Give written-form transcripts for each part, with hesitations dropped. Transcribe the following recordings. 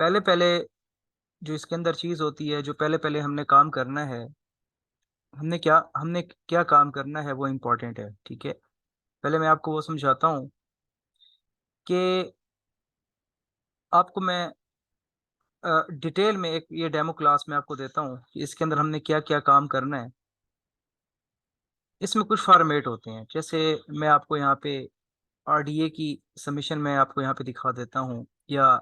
पहले पहले जो इसके अंदर चीज होती है, जो पहले पहले हमने काम करना है, हमने क्या काम करना है वो इम्पोर्टेंट है। ठीक है, पहले मैं आपको वो समझाता हूँ कि आपको मैं डिटेल में एक ये डेमो क्लास में आपको देता हूँ कि इसके अंदर हमने क्या क्या काम करना है। इसमें कुछ फॉर्मेट होते हैं, जैसे मैं आपको यहाँ पे आरडीए की सबमिशन मैं आपको यहाँ पे दिखा देता हूँ, या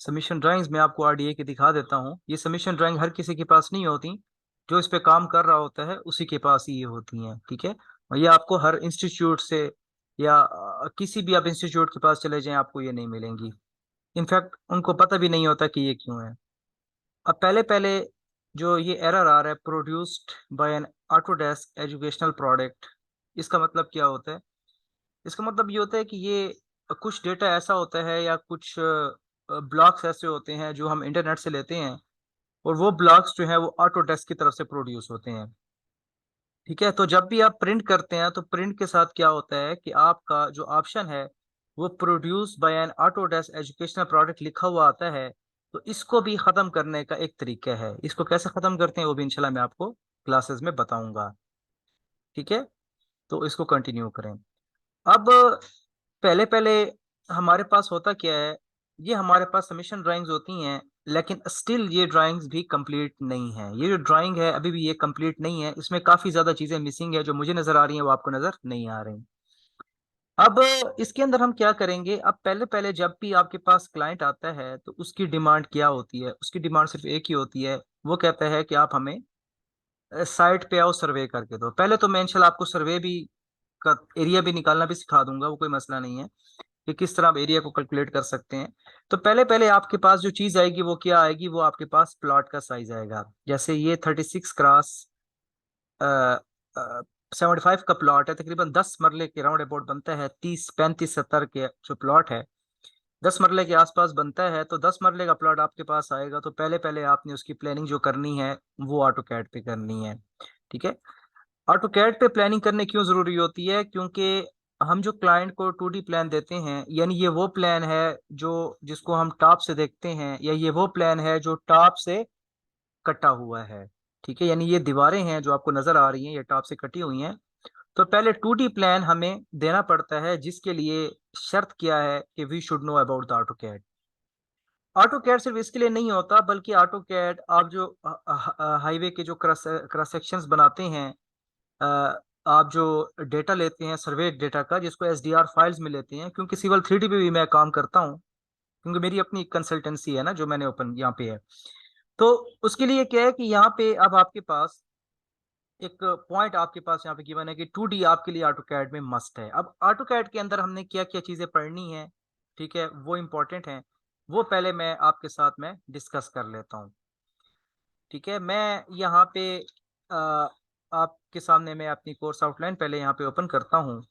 सबमिशन ड्राइंग्स मैं आपको आरडीए की दिखा देता हूँ। ये सबमिशन ड्राइंग हर किसी के पास नहीं होती, जो इस पे काम कर रहा होता है उसी के पास ही ये होती हैं। ठीक है, और ये आपको हर इंस्टीट्यूट से या किसी भी आप इंस्टीट्यूट के पास चले जाएं आपको ये नहीं मिलेंगी। इनफैक्ट उनको पता भी नहीं होता कि ये क्यों है। अब पहले पहले जो ये एरर आ रहा है, produced by an Autodesk educational product, इसका मतलब क्या होता है? इसका मतलब ये होता है कि ये कुछ डेटा ऐसा होता है या कुछ ब्लॉक्स ऐसे होते हैं जो हम इंटरनेट से लेते हैं, और वो ब्लॉक्स जो है वो ऑटोडेस्क की तरफ से प्रोड्यूस होते हैं। ठीक है, तो जब भी आप प्रिंट करते हैं तो प्रिंट के साथ क्या होता है कि आपका जो ऑप्शन है वो produce by an Autodesk educational product लिखा हुआ आता है। तो इसको भी खत्म करने का एक तरीका है, इसको कैसे खत्म करते हैं वो भी इंशाल्लाह मैं आपको क्लासेस में बताऊंगा। ठीक है, तो इसको कंटिन्यू करें। अब पहले पहले हमारे पास होता क्या है, ये हमारे पास सबमिशन ड्राइंग्स होती हैं, लेकिन स्टिल ये ड्राइंग्स भी कंप्लीट नहीं है। ये जो ड्राइंग है अभी भी ये कंप्लीट नहीं है, इसमें काफी ज्यादा चीजें मिसिंग है, जो मुझे नजर आ रही हैं वो आपको नजर नहीं आ रही। अब इसके अंदर हम क्या करेंगे, अब पहले पहले जब भी आपके पास क्लाइंट आता है तो उसकी डिमांड क्या होती है? उसकी डिमांड सिर्फ एक ही होती है, वो कहता है कि आप हमें साइट पे आओ, सर्वे करके दो। पहले तो मैं इंशाल्लाह आपको सर्वे भी का एरिया भी निकालना भी सिखा दूंगा, वो कोई मसला नहीं है कि किस तरह आप एरिया को कैलकुलेट कर सकते हैं। तो पहले पहले आपके पास जो चीज आएगी वो क्या आएगी, वो आपके पास प्लॉट का साइज आएगा। जैसे ये 36 क्रॉस 75 का प्लॉट है, तकरीबन 10 मरले के राउंड अबाउट बनता है, 30 35 70 के जो प्लॉट है 10 मरले के आसपास बनता है। तो 10 मरले का प्लॉट आपके पास आएगा, तो पहले पहले आपने उसकी प्लानिंग जो करनी है वो ऑटो कैड पे करनी है। ठीक है, ऑटो कैड पे प्लानिंग करने क्यों जरूरी होती है? क्योंकि हम जो क्लाइंट को 2D प्लान देते हैं, यानी ये वो प्लान है जो जिसको हम टॉप से देखते हैं, या ये वो प्लान है जो टॉप से कटा हुआ है। ठीक है, यानी ये दीवारें हैं जो आपको नजर आ रही हैं, ये टॉप से कटी हुई हैं। तो पहले 2D प्लान हमें देना पड़ता है, जिसके लिए शर्त क्या है कि we should know about the AutoCAD. AutoCAD सिर्फ इसके लिए नहीं होता, बल्कि ऑटो कैड आप जो हाईवे के जो क्रॉस क्रॉस सेक्शंस बनाते हैं, अ, आप जो डेटा लेते हैं सर्वे डेटा का, जिसको एसडीआर फाइल्स में लेते हैं, क्योंकि सिविल 3D पे भी मैं काम करता हूँ, क्योंकि मेरी अपनी कंसल्टेंसी है ना जो मैंने ओपन यहाँ पे है। तो उसके लिए क्या है कि यहाँ पे अब आपके पास एक पॉइंट आपके पास यहाँ पे गिवन है कि 2D आपके लिए ऑटो कैड में मस्ट है। अब ऑटो कैड के अंदर हमने क्या क्या चीजें पढ़नी है, ठीक है, वो इम्पोर्टेंट है, वो पहले मैं आपके साथ में डिस्कस कर लेता हूँ। ठीक है, मैं यहाँ पे आपके सामने मैं अपनी कोर्स आउटलाइन पहले यहाँ पे ओपन करता हूँ।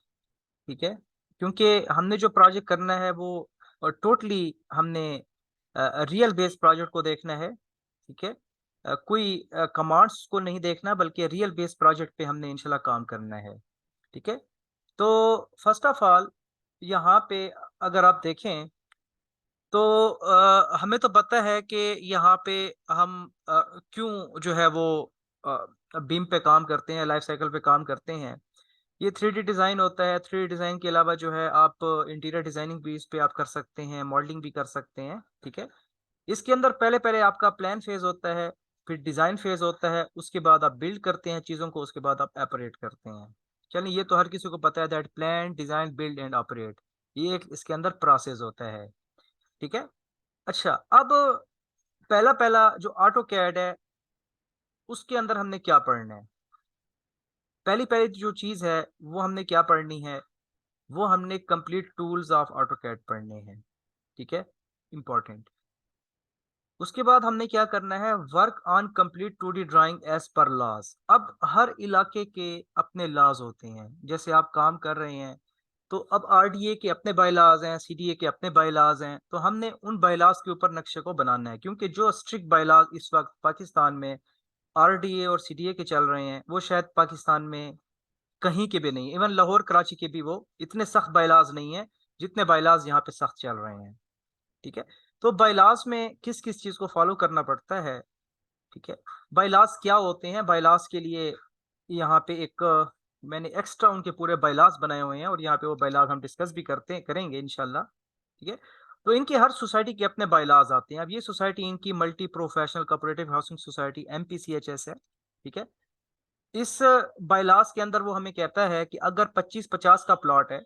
ठीक है, क्योंकि हमने जो प्रोजेक्ट करना है वो टोटली हमने रियल बेस्ड प्रोजेक्ट को देखना है। ठीक है, कोई कमांड्स को नहीं देखना, बल्कि रियल बेस्ड प्रोजेक्ट पे हमने इंशाल्लाह काम करना है। ठीक है, तो फर्स्ट ऑफ ऑल यहाँ पे अगर आप देखें तो हमें तो पता है कि यहाँ पे हम क्यों जो है वो बीम पे काम करते हैं, लाइफ साइकिल पे काम करते हैं। ये 3D डिज़ाइन होता है। 3D डिज़ाइन के अलावा जो है आप इंटीरियर डिज़ाइनिंग भी इस पे आप कर सकते हैं, मॉडलिंग भी कर सकते हैं। ठीक है, इसके अंदर पहले पहले आपका प्लान फेज होता है, फिर डिज़ाइन फेज होता है, उसके बाद आप बिल्ड करते हैं चीज़ों को, उसके बाद आप ऑपरेट करते हैं। चलिए, ये तो हर किसी को पता है that plan design build and operate, ये एक इसके अंदर प्रोसेस होता है। ठीक है, अच्छा, अब पहला पहला जो ऑटो कैड है उसके अंदर हमने क्या पढ़ना है? पहली पहली जो चीज है वो हमने क्या पढ़नी है, वो हमने complete tools of AutoCAD पढ़ने हैं। ठीक है, इंपॉर्टेंट। उसके बाद हमने क्या करना है, work on complete 2D drawing as per laws. अब हर इलाके के अपने लॉज होते हैं, जैसे आप काम कर रहे हैं तो अब आरडीए के अपने बायलाज हैं, सीडीए के अपने बायलाज हैं, तो हमने उन बायलाज के ऊपर नक्शे को बनाना है। क्योंकि जो स्ट्रिक्ट बायलाज इस वक्त पाकिस्तान में आरडीए और सीडीए के चल रहे हैं, वो शायद पाकिस्तान में कहीं के भी नहीं, इवन लाहौर कराची के भी वो इतने सख्त बायलाज नहीं है जितने बायलाज यहाँ पे सख्त चल रहे हैं। ठीक है, तो बायलॉज में किस किस चीज को फॉलो करना पड़ता है, ठीक है। बायलॉज क्या होते हैं, बायलॉज के लिए यहाँ पे एक मैंने एक्स्ट्रा उनके पूरे बायलॉज बनाए हुए हैं और यहाँ पे वो बायलॉज हम डिस्कस भी करेंगे इंशाल्लाह, ठीक है। तो इनकी हर सोसाइटी के अपने बायलॉज आते हैं। अब ये सोसाइटी इनकी multi professional cooperative housing society MPCHS है, ठीक है। इस बायलॉज के अंदर वो हमें कहता है कि अगर 25-50 का प्लॉट है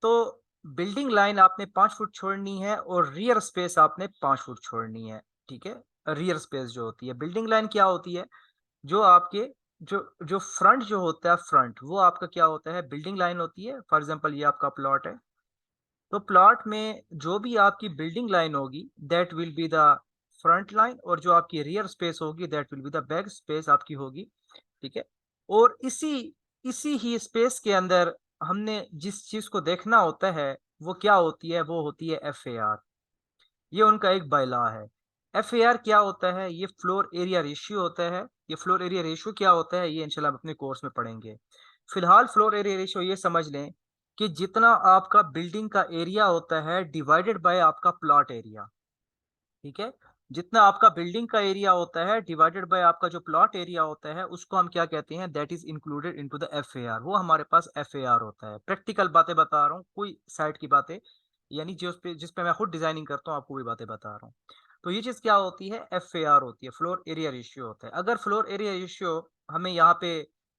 तो बिल्डिंग लाइन आपने 5 फुट छोड़नी है और रियर स्पेस आपने 5 फुट छोड़नी है, ठीक है। रियर स्पेस जो होती है, बिल्डिंग लाइन क्या होती है, जो आपके जो जो फ्रंट जो होता है, फ्रंट वो आपका क्या होता है, बिल्डिंग लाइन होती है। फॉर एग्जांपल ये आपका प्लॉट है, तो प्लॉट में जो भी आपकी बिल्डिंग लाइन होगी that will be the front line, और जो आपकी रियर स्पेस होगी that will be the back space आपकी होगी, ठीक है। और इसी इसी ही स्पेस के अंदर हमने जिस चीज को देखना होता है वो क्या होती है, वो होती है FAR। ये उनका एक बायलॉ है। FAR क्या होता है, ये फ्लोर एरिया रेशियो होता है। ये फ्लोर एरिया रेशियो क्या होता है, ये इंशाल्लाह हम अपने कोर्स में पढ़ेंगे। फिलहाल फ्लोर एरिया रेशियो ये समझ लें कि जितना आपका बिल्डिंग का एरिया होता है डिवाइडेड बाय आपका प्लॉट एरिया, ठीक है। जितना आपका बिल्डिंग का एरिया होता है डिवाइडेड बाय आपका जो प्लॉट एरिया होता है उसको हम क्या कहते हैं, that is included into the FAR। वो हमारे पास FAR होता है। प्रैक्टिकल बातें बता रहा हूँ, कोई साइट की बातें, यानी जिस पे मैं खुद डिजाइनिंग करता हूँ आपको भी बातें बता रहा हूँ। तो ये चीज क्या होती है, FAR होती है, फ्लोर एरिया रेशियो होता है। अगर फ्लोर एरिया रेशियो हमें यहाँ पे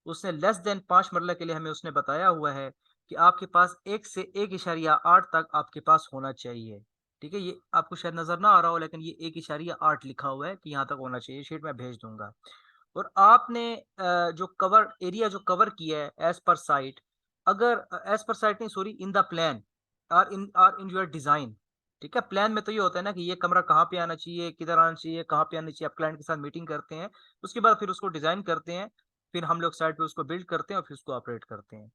उसने लेस देन 5 मरला के लिए हमें उसने बताया हुआ है कि आपके पास 1 से 1.8 तक आपके पास होना चाहिए, ठीक है। ये आपको शायद नजर ना आ रहा हो लेकिन ये 1.8 लिखा हुआ है कि यहाँ तक होना चाहिए। शीट में भेज दूंगा। और आपने जो कवर एरिया जो कवर किया है एज पर साइट, अगर एज पर साइट नहीं, sorry, in the plan or in your design, ठीक है। प्लान में तो ये होता है ना कि ये कमरा कहाँ पे आना चाहिए, किधर आना चाहिए, कहाँ पे आना चाहिए। आप क्लाइंट के साथ मीटिंग करते हैं, उसके बाद फिर उसको डिजाइन करते हैं, फिर हम लोग साइट पे उसको बिल्ड करते हैं और फिर उसको ऑपरेट करते हैं।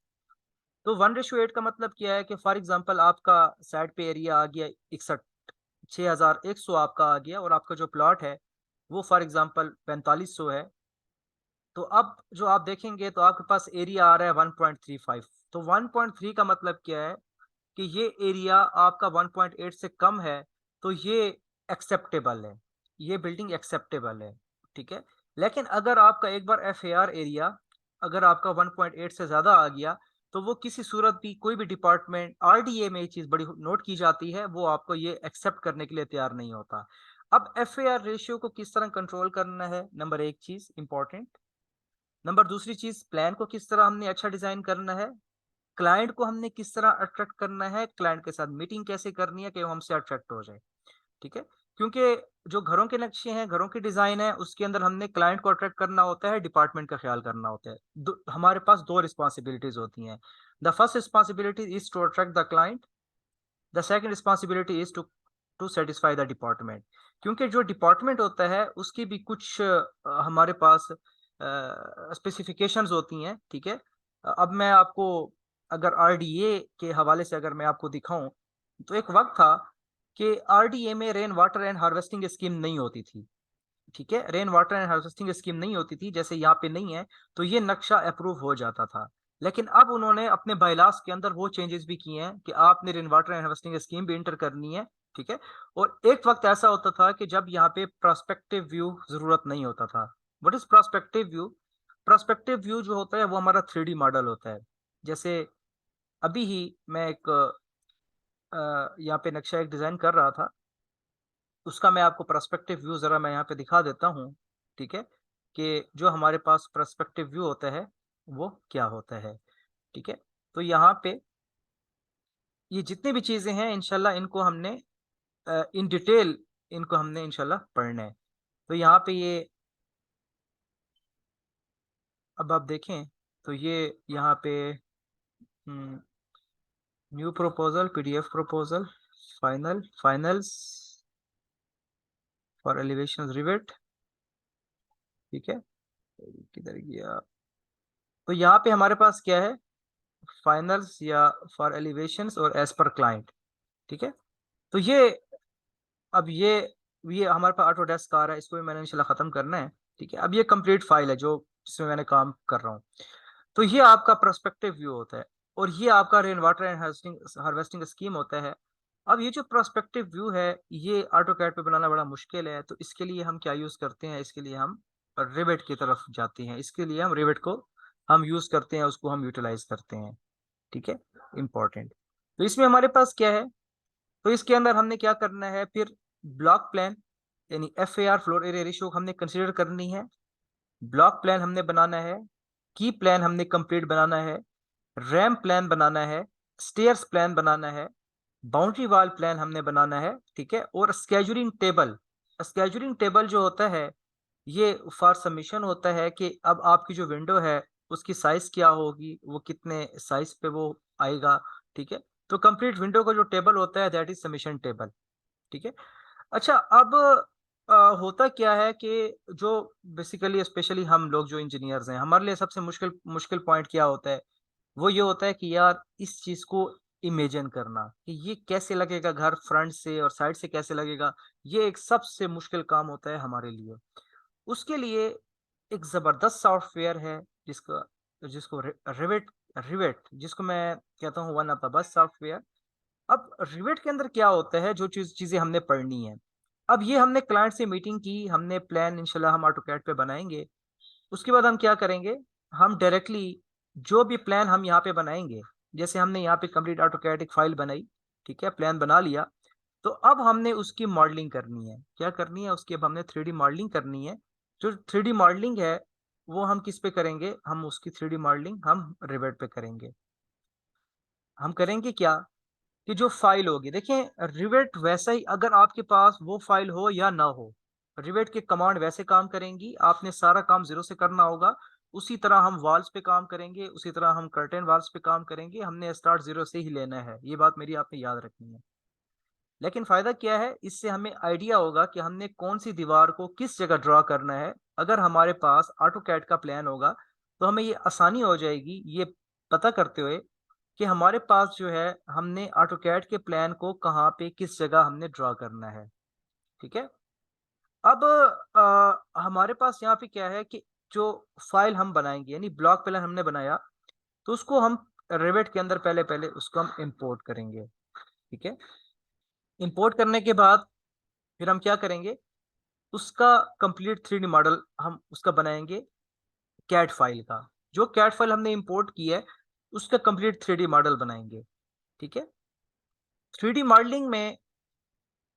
तो 1:8 का मतलब क्या है कि फॉर एग्जाम्पल आपका साइट पे एरिया आ गया 6100 आपका आ गया, और आपका जो प्लॉट है वो फॉर एग्जाम्पल 4500 है। तो अब जो आप देखेंगे तो आपके पास एरिया आ रहा है 1.35। तो 1.3 का मतलब क्या है कि ये एरिया आपका 1.8 से कम है, तो ये एक्सेप्टेबल है, ये बिल्डिंग एक्सेप्टेबल है, ठीक है। लेकिन अगर आपका एक बार FAR एरिया अगर आपका 1.8 से ज्यादा आ गया तो वो किसी सूरत भी कोई भी डिपार्टमेंट, RDA में ये चीज बड़ी नोट की जाती है, वो आपको ये एक्सेप्ट करने के लिए तैयार नहीं होता। अब FAR रेशियो को किस तरह कंट्रोल करना है, नंबर एक चीज इंपॉर्टेंट। नंबर दूसरी चीज, प्लान को किस तरह हमने अच्छा डिजाइन करना है, क्लाइंट को हमने किस तरह अट्रैक्ट करना है, क्लाइंट के साथ मीटिंग कैसे करनी है कि वो हमसे अट्रैक्ट हो जाए, ठीक है। क्योंकि जो घरों के नक्शे हैं, घरों की डिजाइन है, उसके अंदर हमने क्लाइंट को अट्रैक्ट करना होता है, डिपार्टमेंट का ख्याल करना होता है। हमारे पास दो रिस्पॉन्सिबिलिटीज होती हैं। The first responsibility is to attract the client, the second responsibility is to to satisfy the department. क्योंकि जो डिपार्टमेंट होता है उसकी भी कुछ हमारे पास स्पेसिफिकेशंस होती हैं, ठीक है। अब मैं आपको अगर RDA के हवाले से अगर मैं आपको दिखाऊं तो एक वक्त था कि RDA में rain water and harvesting scheme नहीं होती थी, ठीक है। Rain water and harvesting scheme नहीं होती थी, जैसे यहाँ पे नहीं है, तो ये नक्शा अप्रूव हो जाता था। लेकिन अब उन्होंने अपने बायलास के अंदर वो चेंजेस भी किए हैं कि आपने rain water and harvesting scheme भी इंटर करनी है, ठीक है। और एक वक्त ऐसा होता था कि जब यहाँ पे प्रोस्पेक्टिव व्यू जरूरत नहीं होता था। What is prospective view? Prospective view जो होता है वो हमारा 3D मॉडल होता है। जैसे अभी ही मैं एक यहाँ पे नक्शा एक डिजाइन कर रहा था, उसका मैं आपको पर्सपेक्टिव व्यू जरा मैं यहाँ पे दिखा देता हूँ, ठीक है। कि जो हमारे पास पर्सपेक्टिव व्यू होता है वो क्या होता है, ठीक है। तो यहाँ पे ये जितनी भी चीजें हैं इंशाल्लाह इनको हमने इन डिटेल इनको हमने इंशाल्लाह पढ़ना है। तो यहाँ पे ये अब आप देखें तो ये यहाँ पे new proposal, PDF proposal, finals for elevation rivet, ठीक है। किधर गया? तो यहाँ पे हमारे पास क्या है, फाइनल्स या फॉर एलिवेशंस और एज पर क्लाइंट, ठीक है। तो ये अब ये हमारे पास ऑटोडेस्क आ रहा है, इसको भी मैंने इंशाल्लाह खत्म करना है, ठीक है। अब ये कंप्लीट फाइल है जो जिसमें मैंने काम कर रहा हूँ। तो ये आपका प्रोस्पेक्टिव व्यू होता है और ये आपका rain water and harvesting scheme होता है। अब ये जो प्रोस्पेक्टिव व्यू है, ये ऑटोकैड पे बनाना बड़ा मुश्किल है, तो इसके लिए हम क्या यूज करते हैं, इसके लिए हम रिवेट की तरफ जाते हैं। इसके लिए हम रिवेट को हम यूज करते हैं, उसको हम यूटिलाइज करते हैं। ठीक है, इंपॉर्टेंट। तो इसमें हमारे पास क्या है, तो इसके अंदर हमने क्या करना है फिर, ब्लॉक प्लान यानी FAR फ्लोर एरिया रेशियो हमने कंसिडर करनी है, ब्लॉक प्लान हमने बनाना है, की प्लान हमने कंप्लीट बनाना है, रैम प्लान बनाना है, स्टेयर्स प्लान बनाना है, बाउंड्री वॉल प्लान हमने बनाना है। ठीक है, और स्केजुलिंग टेबल, स्केजुलिंग टेबल जो होता है ये फॉर सबमिशन होता है कि अब आपकी जो विंडो है उसकी साइज क्या होगी, वो कितने साइज पे वो आएगा। ठीक है, तो कंप्लीट विंडो का जो टेबल होता है दैट इज सबमिशन टेबल। ठीक है, अच्छा अब होता क्या है कि जो बेसिकली स्पेशली हम लोग जो इंजीनियर्स हैं, हमारे लिए सबसे मुश्किल मुश्किल पॉइंट क्या होता है, वो ये होता है कि यार इस चीज को इमेजिन करना कि ये कैसे लगेगा, घर फ्रंट से और साइड से कैसे लगेगा, ये एक सबसे मुश्किल काम होता है हमारे लिए। उसके लिए एक जबरदस्त सॉफ्टवेयर है जिसका जिसको रिवेट रिवेट जिसको मैं कहता हूँ one of the best software. अब रिवेट के अंदर क्या होता है, जो चीजें हमने पढ़नी है, अब ये हमने क्लाइंट से मीटिंग की, हमने प्लान इंशाल्लाह हम ऑटोकैड पे बनाएंगे। उसके बाद हम क्या करेंगे, हम डायरेक्टली जो भी प्लान हम यहाँ पे बनाएंगे, जैसे हमने यहाँ पे कंप्लीट ऑटोकैड एक फाइल बनाई, ठीक है, प्लान बना लिया, तो अब हमने उसकी मॉडलिंग करनी है। क्या करनी है उसकी, अब हमने 3D मॉडलिंग करनी है। जो 3D मॉडलिंग है वो हम किस पे करेंगे, हम उसकी 3D मॉडलिंग हम रिवेट पे करेंगे। हम करेंगे क्या, कि जो फाइल होगी, देखिए रिवेट वैसा ही, अगर आपके पास वो फाइल हो या ना हो, रिवेट के कमांड वैसे काम करेंगी, आपने सारा काम जीरो से करना होगा। उसी तरह हम वॉल्स पे काम करेंगे, उसी तरह हम कर्टेन वॉल्स पे काम करेंगे, हमने स्टार्ट जीरो से ही लेना है, ये बात मेरी आपने याद रखनी है। लेकिन फायदा क्या है, इससे हमें आइडिया होगा कि हमने कौन सी दीवार को किस जगह ड्रॉ करना है। अगर हमारे पास ऑटो कैड का प्लान होगा तो हमें ये आसानी हो जाएगी ये पता करते हुए कि हमारे पास जो है हमने ऑटो कैड के प्लान को कहाँ पे किस जगह हमने ड्रॉ करना है। ठीक है, अब हमारे पास यहाँ पे क्या है कि जो फाइल हम बनाएंगे यानी ब्लॉक प्लान हमने बनाया, तो उसको हम रिवेट के अंदर पहले पहले उसको हम इंपोर्ट करेंगे। ठीक है, इंपोर्ट करने के बाद फिर हम क्या करेंगे, उसका कंप्लीट 3D मॉडल हम उसका बनाएंगे, कैट फाइल का। जो कैट फाइल हमने इंपोर्ट की है उसका कंप्लीट 3D मॉडल बनाएंगे। ठीक है, 3D मॉडलिंग में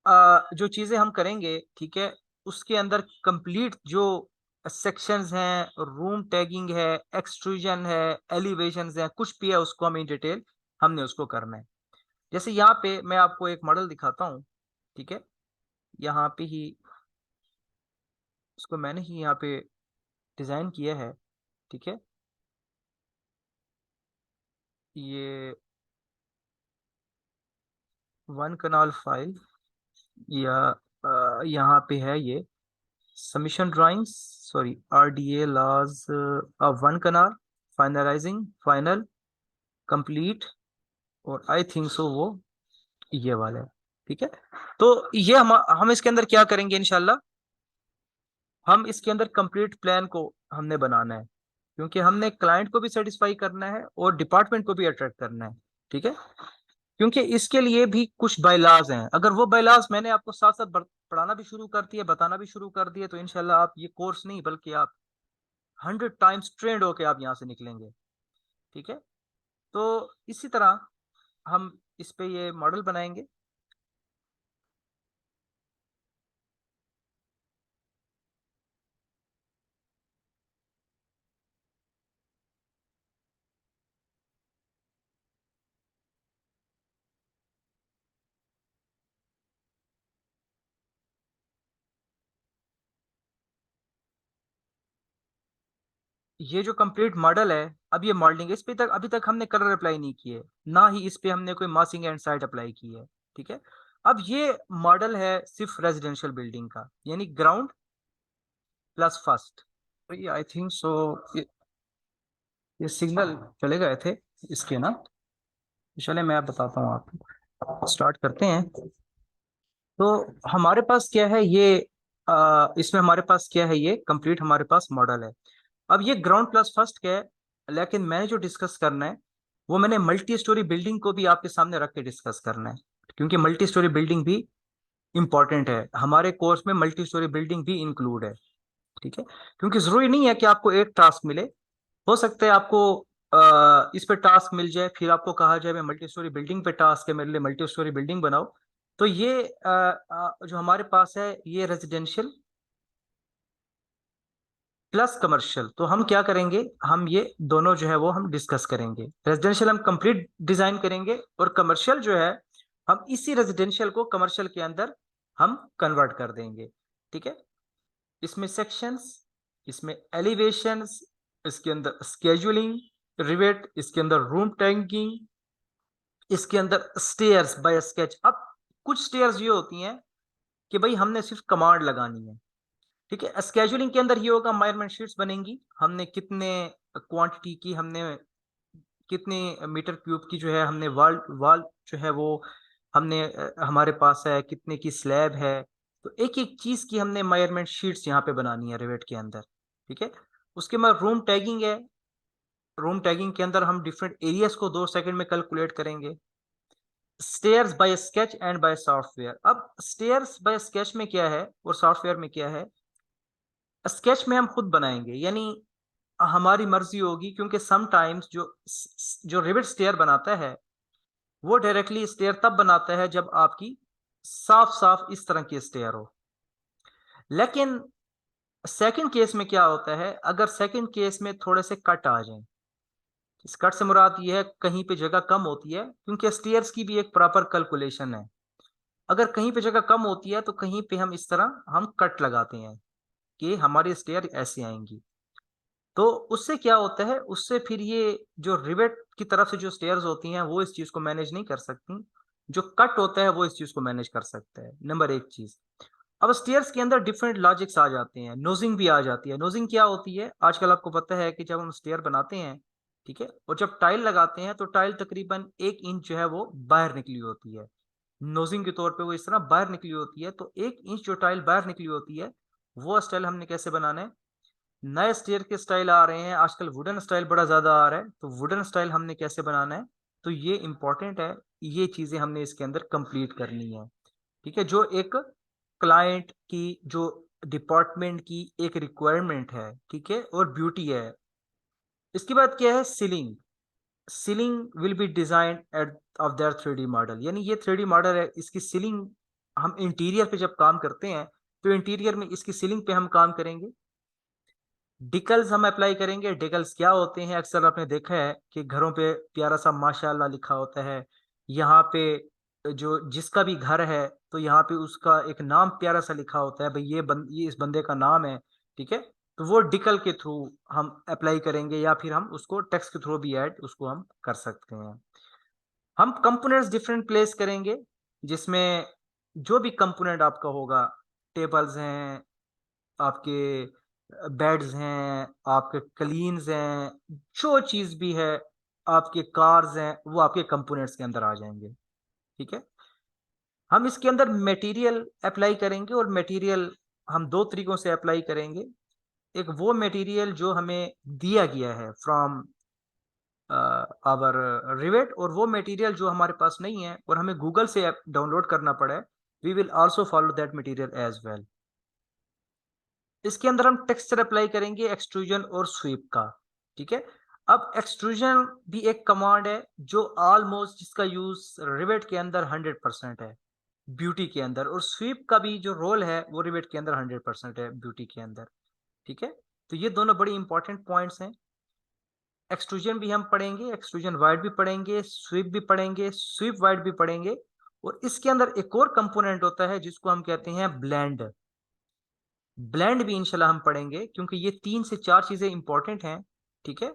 जो चीजें हम करेंगे, ठीक है, उसके अंदर कंप्लीट जो सेक्शंस हैं, रूम टैगिंग है, एक्सट्रूजन है, एलिवेशंस हैं, कुछ भी है उसको हम इन डिटेल हमने उसको करना है। जैसे यहाँ पे मैं आपको एक मॉडल दिखाता हूँ। ठीक है, यहाँ पे ही उसको मैंने ही यहाँ पे डिजाइन किया है। ठीक है, ये वन कनाल फाइल या यहाँ पे है ये submission drawings, sorry RDA lodge one kanal, finalising, final, complete, और आई थिंक सो वो ये वाला है। ठीक है, तो ये हम इसके अंदर क्या करेंगे इंशाल्लाह, हम इसके अंदर कंप्लीट प्लान को हमने बनाना है, क्योंकि हमने क्लाइंट को भी सेटिस्फाई करना है और डिपार्टमेंट को भी अट्रैक्ट करना है। ठीक है, क्योंकि इसके लिए भी कुछ बायलाज हैं, अगर वो बायलाज मैंने आपको साथ साथ पढ़ाना भी शुरू कर दिया, बताना भी शुरू कर दिया, तो इंशाल्लाह आप ये कोर्स नहीं बल्कि आप 100 टाइम्स ट्रेंड होके आप यहाँ से निकलेंगे। ठीक है, तो इसी तरह हम इस पे ये मॉडल बनाएंगे। ये जो कंप्लीट मॉडल है, अब ये मॉडलिंग, इस पे तक अभी तक हमने कलर अप्लाई नहीं किए, ना ही इस पे हमने कोई मासिंग एंड साइड अप्लाई की है। ठीक है, अब ये मॉडल है सिर्फ रेजिडेंशियल बिल्डिंग का, यानी ग्राउंड प्लस फर्स्ट। तो ये आई थिंक सो ये सिग्नल चले गए थे इसके ना, चले मैं बताता हूँ आपको, स्टार्ट करते हैं। तो हमारे पास क्या है ये, इसमें हमारे पास क्या है, ये कंप्लीट हमारे पास मॉडल है। अब ये ग्राउंड प्लस फर्स्ट क्या है, लेकिन मैंने जो डिस्कस करना है वो मैंने मल्टी स्टोरी बिल्डिंग को भी आपके सामने रख के डिस्कस करना है। क्योंकि मल्टी स्टोरी बिल्डिंग भी इंपॉर्टेंट है, हमारे कोर्स में मल्टी स्टोरी बिल्डिंग भी इंक्लूड है। ठीक है, क्योंकि जरूरी नहीं है कि आपको एक टास्क मिले, हो सकता है आपको इस पे टास्क मिल जाए, फिर आपको कहा जाए मैं मल्टी स्टोरी बिल्डिंग पे टास्क है, मेरे लिए मल्टी स्टोरी बिल्डिंग बनाओ। तो ये जो हमारे पास है ये रेजिडेंशियल प्लस कमर्शियल, तो हम क्या करेंगे, हम ये दोनों जो है वो हम डिस्कस करेंगे। रेजिडेंशियल हम कंप्लीट डिजाइन करेंगे, और कमर्शियल जो है हम इसी रेजिडेंशियल को कमर्शियल के अंदर हम कन्वर्ट कर देंगे। ठीक है, इसमें सेक्शंस, इसमें एलिवेशंस, इसके अंदर स्केजुलिंग, रिवेट, इसके अंदर रूम टैंकिंग, इसके अंदर स्टेयर्स बाय स्केच। अब कुछ स्टेयर्स ये होती हैं कि भाई हमने सिर्फ कमांड लगानी है। ठीक है, स्केजुलिंग के अंदर ये होगा मेजरमेंट शीट्स बनेंगी, हमने कितने क्वांटिटी की, हमने कितने मीटर क्यूब की जो है हमने वाल वाल जो है वो हमने हमारे पास है, कितने की स्लैब है। तो एक एक चीज की हमने मेजरमेंट शीट्स यहाँ पे बनानी है रिवेट के अंदर। ठीक है, उसके बाद रूम टैगिंग है, रूम टैगिंग के अंदर हम डिफरेंट एरियाज को 2 सेकंड में कैलकुलेट करेंगे। Stairs by sketch and by software. अब स्टेयर्स बाय स्केच में क्या है और सॉफ्टवेयर में क्या है, स्केच में हम खुद बनाएंगे, यानी हमारी मर्जी होगी, क्योंकि समटाइम्स जो जो रिवेट स्टेयर बनाता है वो डायरेक्टली स्टेयर तब बनाता है जब आपकी साफ साफ इस तरह की स्टेयर हो। लेकिन सेकंड केस में क्या होता है, अगर सेकंड केस में थोड़े से कट आ जाएं, इस कट से मुराद ये है कहीं पे जगह कम होती है, क्योंकि स्टेयर्स की भी एक प्रॉपर कैलकुलेशन है। अगर कहीं पे जगह कम होती है तो कहीं पे हम इस तरह हम कट लगाते हैं कि हमारी स्टेयर ऐसे आएंगी। तो उससे क्या होता है, उससे फिर ये जो रिवेट की तरफ से जो स्टेयर्स होती हैं वो इस चीज को मैनेज नहीं कर सकती, जो कट होता है वो इस चीज को मैनेज कर सकता है। नंबर एक चीज, अब स्टेयर्स के अंदर डिफरेंट लॉजिक्स आ जाते हैं, नोजिंग भी आ जाती है। नोजिंग क्या होती है, आजकल आपको पता है कि जब हम स्टेयर बनाते हैं, ठीक है, और जब टाइल लगाते हैं तो टाइल तकरीबन 1 इंच जो है वो बाहर निकली होती है, नोजिंग के तौर पे वो इस तरह बाहर निकली होती है। तो 1 इंच जो टाइल बाहर निकली होती है वो स्टाइल हमने कैसे बनाना है, नए स्टेयर के स्टाइल आ रहे हैं आजकल, वुडन स्टाइल बड़ा ज्यादा आ रहा है, तो वुडन स्टाइल हमने कैसे बनाना है, तो ये इंपॉर्टेंट है, ये चीजें हमने इसके अंदर कंप्लीट करनी है। ठीक है, जो एक क्लाइंट की, जो डिपार्टमेंट की एक रिक्वायरमेंट है, ठीक है, और ब्यूटी है। इसके बाद क्या है, ceiling. Ceiling will be design eight of their 3D model, यानी ये 3D मॉडल है, इसकी सीलिंग हम इंटीरियर पे जब काम करते हैं तो इंटीरियर में इसकी सीलिंग पे हम काम करेंगे। डिकल्स हम अप्लाई करेंगे। डिकल्स क्या होते हैं, अक्सर आपने देखा है कि घरों पे प्यारा सा माशाल्लाह लिखा होता है, यहाँ पे जो जिसका भी घर है तो यहाँ पे उसका एक नाम प्यारा सा लिखा होता है, भाई ये इस बंदे का नाम है। ठीक है, तो वो डिकल के थ्रू हम अप्लाई करेंगे, या फिर हम उसको टेक्स्ट के थ्रू भी ऐड उसको हम कर सकते हैं। हम कंपोनेंट्स डिफरेंट प्लेस करेंगे, जिसमें जो भी कंपोनेंट आपका होगा, टेबल्स हैं आपके, बेड्स हैं आपके, क्लीन्स हैं, जो चीज भी है आपके, कार्स हैं, वो आपके कंपोनेंट्स के अंदर आ जाएंगे। ठीक है, हम इसके अंदर मटेरियल अप्लाई करेंगे, और मटेरियल हम 2 तरीकों से अप्लाई करेंगे। एक वो मटेरियल जो हमें दिया गया है फ्रॉम आवर रिवेट, और वो मटेरियल जो हमारे पास नहीं है और हमें गूगल से डाउनलोड करना पड़े, we will also follow that material as well. इसके अंदर हम टेक्सचर अप्लाई करेंगे एक्सट्रूजन और स्वीप का। ठीक है, अब एक्सट्रूजन भी एक कमांड है जो ऑलमोस्ट जिसका यूज रिवेट के अंदर 100% है ब्यूटी के अंदर, और स्वीप का भी जो रोल है वो रिवेट के अंदर 100% है ब्यूटी के अंदर। ठीक है, तो ये दोनों बड़ी इंपॉर्टेंट पॉइंट्स हैं। एक्सट्रूजन भी हम पढ़ेंगे, एक्सट्रूजन वाइड भी पढ़ेंगे, स्वीप भी पढ़ेंगे, स्वीप वाइड भी पढ़ेंगे। और इसके अंदर एक और कंपोनेंट होता है जिसको हम कहते हैं ब्लेंड। ब्लेंड भी इंशाल्लाह हम पढ़ेंगे, क्योंकि ये 3 से 4 चीजें इंपॉर्टेंट हैं। ठीक है,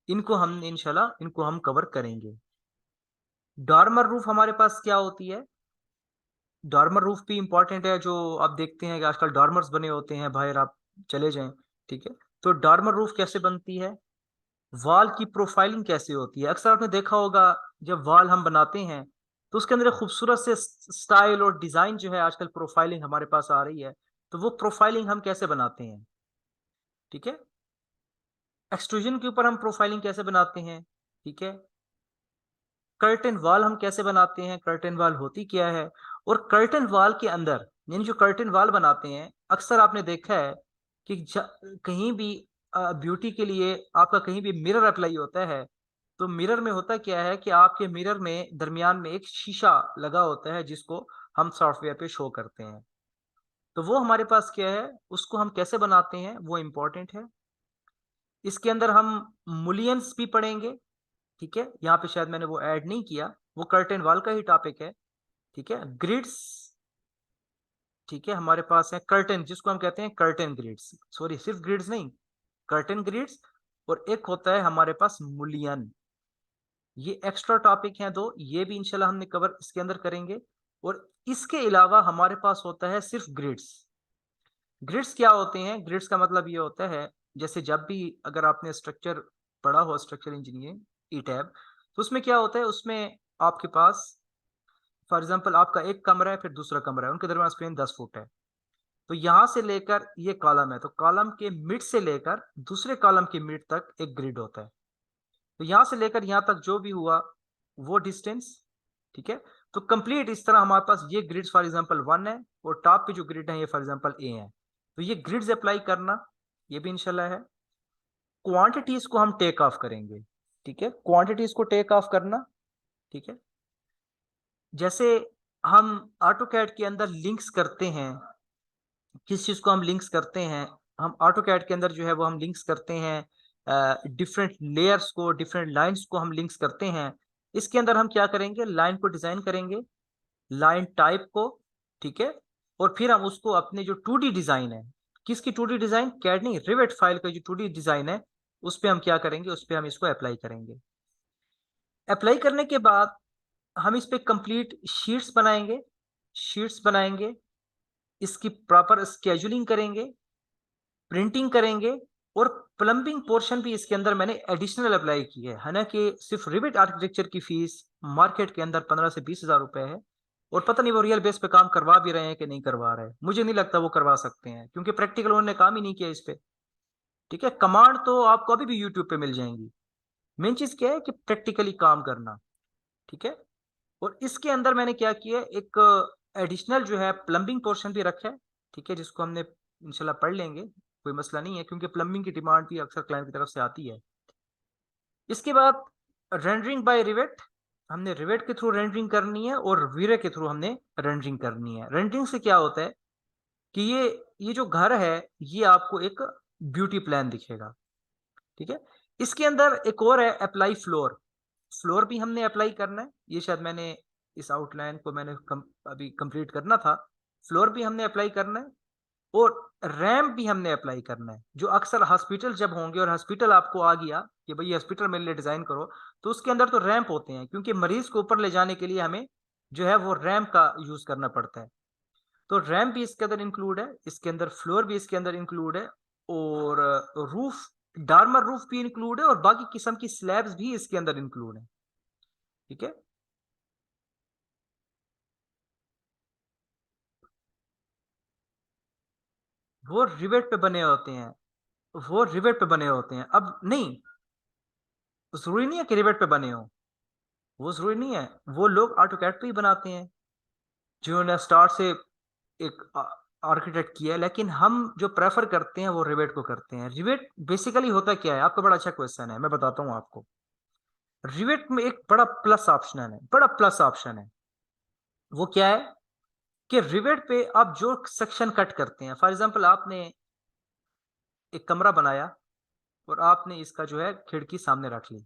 इनको हम इंशाल्लाह इनको हम कवर करेंगे। डॉर्मर रूफ हमारे पास क्या होती है, डॉर्मर रूफ भी इंपॉर्टेंट है, जो आप देखते हैं कि आजकल डॉर्मर्स बने होते हैं, बाहर आप चले जाएं। ठीक है, तो डॉर्मर रूफ कैसे बनती है, वॉल की प्रोफाइलिंग कैसे होती है। अक्सर आपने देखा होगा जब वॉल हम बनाते हैं तो उसके अंदर एक खूबसूरत से स्टाइल और डिजाइन जो है, आजकल प्रोफाइलिंग हमारे पास आ रही है, तो वो प्रोफाइलिंग हम कैसे बनाते हैं। ठीक है, एक्सट्रूजन के ऊपर हम प्रोफाइलिंग कैसे बनाते हैं। ठीक है, कर्टेन वॉल हम कैसे बनाते हैं, कर्टेन वॉल होती क्या है, और कर्टेन वॉल के अंदर यानी जो कर्टेन वॉल बनाते हैं, अक्सर आपने देखा है कि कहीं भी ब्यूटी के लिए आपका कहीं भी मिरर अप्लाई होता है, तो मिरर में होता क्या है कि आपके मिरर में दरमियान में एक शीशा लगा होता है जिसको हम सॉफ्टवेयर पे शो करते हैं। तो वो हमारे पास क्या है, उसको हम कैसे बनाते हैं वो इम्पोर्टेंट है। इसके अंदर हम मुलियंस भी पढ़ेंगे, ठीक है, यहाँ पे शायद मैंने वो ऐड नहीं किया, वो कर्टेन वॉल का ही टॉपिक है, ठीक है। ग्रिड्स, ठीक है, हमारे पास है कर्टेन जिसको हम कहते हैं कर्टेन ग्रिड्स, सॉरी सिर्फ ग्रिड्स नहीं, कर्टेन ग्रिड्स, और एक होता है हमारे पास मुलियन। ये एक्स्ट्रा टॉपिक हैं दो, ये भी इंशाल्लाह हमने कवर इसके अंदर करेंगे। और इसके अलावा हमारे पास होता है सिर्फ ग्रिड्स। ग्रिड्स क्या होते हैं, ग्रिड्स का मतलब ये होता है, जैसे जब भी अगर आपने स्ट्रक्चर पढ़ा हो, स्ट्रक्चर इंजीनियरिंग ई टैब, तो उसमें क्या होता है, उसमें आपके पास फॉर एग्जांपल आपका एक कमरा है, फिर दूसरा कमरा है, उनके दरमियान स्पेन 10 फुट है। तो यहां से लेकर ये कॉलम है, तो कॉलम के मिड से लेकर दूसरे कॉलम के मिड तक एक ग्रिड होता है। तो यहां से लेकर यहां तक जो भी हुआ वो डिस्टेंस, ठीक है। तो कंप्लीट इस तरह हमारे पास ये ग्रिड्स फॉर एग्जांपल 1 है, और टॉप पे जो ग्रिड है ये फॉर एग्जांपल ए है। तो ये ग्रिड्स अप्लाई करना, ये भी इंशाल्लाह है। क्वांटिटीज को हम टेक ऑफ करेंगे, ठीक है, क्वांटिटीज को टेक ऑफ करना, ठीक है। जैसे हम ऑटो कैड के अंदर लिंक्स करते हैं, किस चीज को हम लिंक्स करते हैं, हम ऑटो कैड के अंदर जो है वो हम लिंक्स करते हैं डिफरेंट लेयर्स को, डिफरेंट लाइंस को हम लिंक्स करते हैं। इसके अंदर हम क्या करेंगे, लाइन को डिजाइन करेंगे, लाइन टाइप को, ठीक है। और फिर हम उसको अपने जो 2D डिजाइन है, किसकी 2D डिजाइन, कैड नहीं, रिवेट फाइल का जो 2D डिजाइन है, उस पर हम क्या करेंगे, उस पर हम इसको अप्लाई करेंगे। अप्लाई करने के बाद हम इस पे कंप्लीट शीट्स बनाएंगे, शीट्स बनाएंगे, इसकी प्रॉपर स्केजुलिंग करेंगे, प्रिंटिंग करेंगे, और प्लम्बिंग पोर्शन भी इसके अंदर मैंने एडिशनल अप्लाई की है ना, कि सिर्फ रिविट आर्किटेक्चर की फीस मार्केट के अंदर 15 से 20 हजार रुपए है। और पता नहीं वो रियल बेस पे काम करवा भी रहे हैं कि नहीं करवा रहे, मुझे नहीं लगता वो करवा सकते हैं, क्योंकि प्रैक्टिकल उन्होंने काम ही नहीं किया इस पे, ठीक है। कमांड तो आपको अभी भी यूट्यूब पे मिल जाएंगी, मेन चीज क्या है कि प्रैक्टिकली काम करना, ठीक है। और इसके अंदर मैंने क्या किया, एक एडिशनल जो है प्लम्बिंग पोर्शन भी रखा है, ठीक है, जिसको हमने इंशाल्लाह पढ़ लेंगे, कोई मसला नहीं है, क्योंकि प्लम्बिंग की डिमांड भी अक्सर क्लाइंट की तरफ से आती है। इसके बाद रेंडरिंग बाय रिवेट, हमने रिवेट के थ्रू रेंडरिंग करनी है, और वीरे के थ्रू हमने रेंडरिंग करनी है। रेंडरिंग से क्या होता है कि ये जो घर है, ये आपको एक ब्यूटी प्लान दिखेगा, ठीक है। इसके अंदर एक और है अप्लाई फ्लोर, फ्लोर भी हमने अप्लाई करना है, ये शायद मैंने इस आउटलाइन को अभी कंप्लीट करना था। फ्लोर भी हमने अप्लाई करना है, और रैम्प भी हमने अप्लाई करना है, जो अक्सर हॉस्पिटल जब होंगे और हॉस्पिटल आपको आ गया कि भाई हॉस्पिटल मेरे लिए डिजाइन करो, तो उसके अंदर तो रैंप होते हैं, क्योंकि मरीज को ऊपर ले जाने के लिए हमें जो है वो रैम्प का यूज करना पड़ता है। तो रैम्प भी इसके अंदर इंक्लूड है, इसके अंदर फ्लोर भी इसके अंदर इंक्लूड है, और रूफ, डार्मर रूफ भी इंक्लूड है, और बाकी किस्म की स्लैब्स भी इसके अंदर इंक्लूड है, ठीक है। वो रिवेट पे बने होते हैं, वो रिवेट पे बने होते हैं, अब नहीं, जरूरी नहीं है कि रिवेट पे बने हो, वो जरूरी नहीं है, वो लोग ऑटोकैड पे ही बनाते हैं जिन्होंने स्टार्ट से एक आर्किटेक्ट किया है, लेकिन हम जो प्रेफर करते हैं वो रिवेट को करते हैं। रिवेट बेसिकली होता क्या है, आपका बड़ा अच्छा क्वेश्चन है, मैं बताता हूँ आपको। रिवेट में एक बड़ा प्लस ऑप्शन है, बड़ा प्लस ऑप्शन है, वो क्या है कि रिवेट पे आप जो सेक्शन कट करते हैं, फॉर एग्जांपल आपने एक कमरा बनाया, और आपने इसका जो है खिड़की सामने रख ली।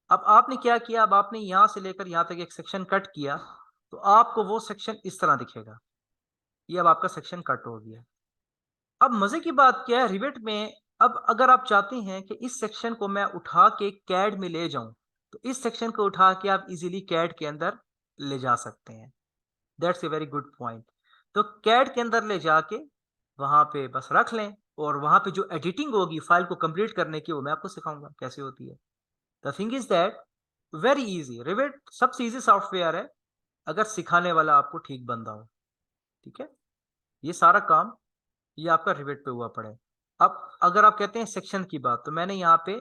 अब आपने क्या किया, अब आपने यहां से लेकर यहां तक एक सेक्शन कट किया, तो आपको वो सेक्शन इस तरह दिखेगा, ये अब आपका सेक्शन कट हो गया। अब मजे की बात क्या है रिवेट में, अब अगर आप चाहते हैं कि इस सेक्शन को मैं उठा के कैड में ले जाऊं, तो इस सेक्शन को उठा के आप इजीली कैड के अंदर ले जा सकते हैं। That's a very good point. तो कैड के अंदर ले जाके वहां पे बस रख लें, और वहां पे जो एडिटिंग होगी फाइल को कंप्लीट करने की, वो मैं आपको सिखाऊंगा कैसे होती है। The thing is that very easy, rivet सबसे इजी सॉफ्टवेयर है अगर सिखाने वाला आपको ठीक बंदा हो, ठीक है। ये सारा काम ये आपका रिवेट पे हुआ पड़े। अब अगर आप कहते हैं सेक्शन की बात, तो मैंने यहाँ पे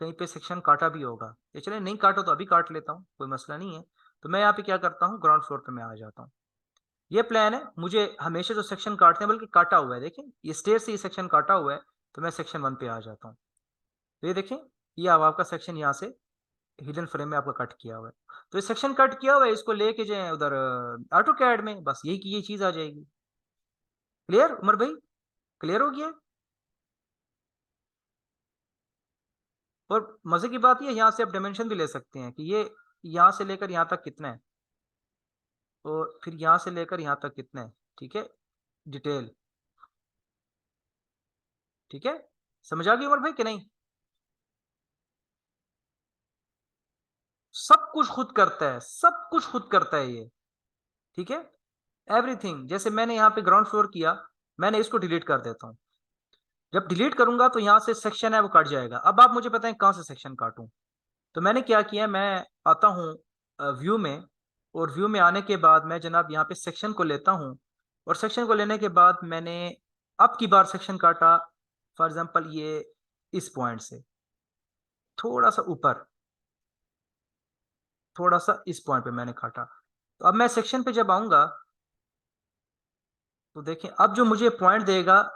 कहीं पे सेक्शन काटा भी होगा। ये चले नहीं काटा तो अभी काट लेता हूँ, कोई मसला नहीं है। तो मैं यहाँ पे क्या करता हूँ, ग्राउंड फ्लोर पे मैं आ जाता हूँ। ये प्लान है, मुझे हमेशा जो सेक्शन काटते हैं, बल्कि काटा हुआ है, देखें ये स्टेयर से ये सेक्शन काटा हुआ है, तो मैं सेक्शन 1 पे आ जाता हूँ। तो ये देखें, ये अब आपका सेक्शन यहाँ से हिडन फ्रेम में आपका कट किया हुआ है। तो ये सेक्शन कट किया हुआ है, इसको लेके जाए उधर ऑटो कैड में, बस यही की ये चीज आ जाएगी। क्लियर उमर भाई, क्लियर हो गया? और मजे की बात ये, यहाँ से आप डायमेंशन भी ले सकते हैं कि ये यहाँ से लेकर यहाँ तक कितना है, और फिर यहाँ से लेकर यहाँ तक कितना है। ठीक है, डिटेल। ठीक है, समझ आ गई उमर भाई कि नहीं? सब कुछ खुद करता है, सब कुछ खुद करता है ये। ठीक है, एवरीथिंग। जैसे मैंने यहाँ पे ग्राउंड फ्लोर किया, मैंने इसको डिलीट कर देता हूँ। जब डिलीट करूंगा तो यहाँ से सेक्शन है वो कट जाएगा। अब आप मुझे बताएं कहाँ से सेक्शन काटूं। तो मैंने क्या किया, मैं आता हूँ व्यू में, और व्यू में आने के बाद मैं जनाब यहाँ पे सेक्शन को लेता हूँ, और सेक्शन को लेने के बाद मैंने अब की बार सेक्शन काटा, फॉर एग्जांपल ये इस पॉइंट से थोड़ा सा ऊपर, थोड़ा सा इस पॉइंट पे मैंने काटा। तो अब मैं सेक्शन पे जब आऊंगा तो देखें, अब जो मुझे पॉइंट देगा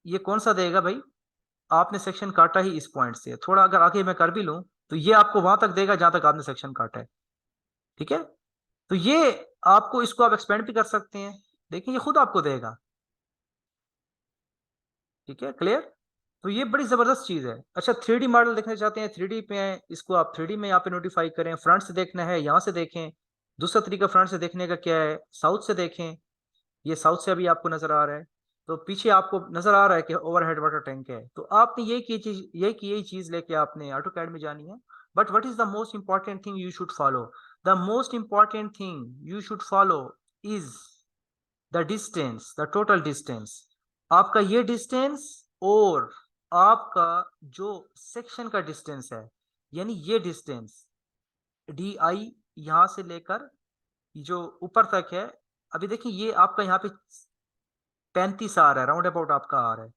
ये कौन सा देगा भाई, आपने सेक्शन काटा ही इस पॉइंट से, थोड़ा अगर आगे मैं कर भी लूं तो ये आपको वहां तक देगा जहां तक आपने सेक्शन काटा है। ठीक है, तो ये आपको, इसको आप एक्सपेंड भी कर सकते हैं, देखिए ये खुद आपको देगा। ठीक है, क्लियर? तो ये बड़ी जबरदस्त चीज है। अच्छा, 3D मॉडल देखना चाहते हैं, 3D पे है, इसको आप 3D में यहाँ पे नोटिफाई करें। फ्रंट से देखना है, यहाँ से देखें। दूसरा तरीका फ्रंट से देखने का क्या है, साउथ से देखें। ये साउथ से अभी आपको नजर आ रहा है, तो पीछे आपको नजर आ रहा है कि ओवरहेड वाटर टैंक है। तो आपने यही चीज लेके आपने ऑटो कैड में जानी है। But what is the most important thing you should follow, the most important thing you should follow is the distance, the total distance. आपका ये डिस्टेंस और आपका जो सेक्शन का डिस्टेंस है, यानी ये डिस्टेंस डी आई यहां से लेकर जो ऊपर तक है। अभी देखिए ये आपका यहाँ पे 35 आ रहा है, राउंड अबाउट आपका आ रहा है।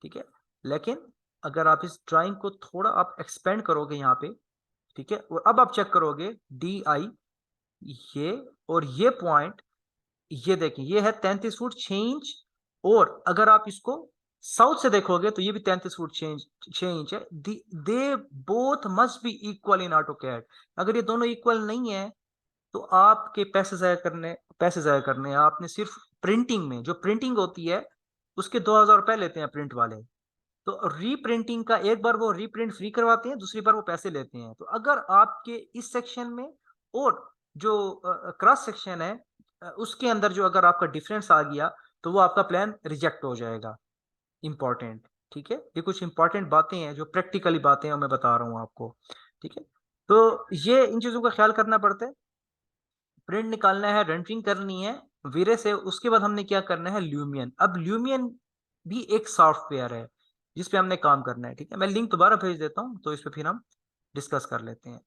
ठीक है, लेकिन अगर आप इस ड्राइंग को थोड़ा आप एक्सपेंड करोगे यहाँ पे, ठीक है, और अब आप चेक करोगे डी आई, ये और ये पॉइंट, ये देखिए ये है 33 फुट 6 इंच। और अगर आप इसको साउथ से देखोगे तो ये भी 33 फुट 6 इंच है। They both must be equal in AutoCAD. अगर ये दोनों इक्वल नहीं है तो आपके पैसे जाया करने हैं। आपने सिर्फ प्रिंटिंग में, जो प्रिंटिंग होती है उसके 2000 रुपए लेते हैं प्रिंट वाले। तो रीप्रिंटिंग का एक बार वो रीप्रिंट फ्री करवाते हैं, दूसरी बार वो पैसे लेते हैं। तो अगर आपके इस सेक्शन में और जो क्रॉस सेक्शन है उसके अंदर जो अगर आपका डिफरेंस आ गया तो वो आपका प्लान रिजेक्ट हो जाएगा। इंपॉर्टेंट, ठीक है, ये कुछ इंपॉर्टेंट बातें हैं जो प्रैक्टिकली बातें हैं, मैं बता रहा हूँ आपको। ठीक है, तो ये इन चीजों का ख्याल करना पड़ता है। प्रिंट निकालना है, रेंडरिंग करनी है वीरे से, उसके बाद हमने क्या करना है, ल्यूमियन। अब ल्यूमियन भी एक सॉफ्टवेयर है जिस पे हमने काम करना है। ठीक है, मैं लिंक दोबारा भेज देता हूँ, तो इस पे फिर हम डिस्कस कर लेते हैं।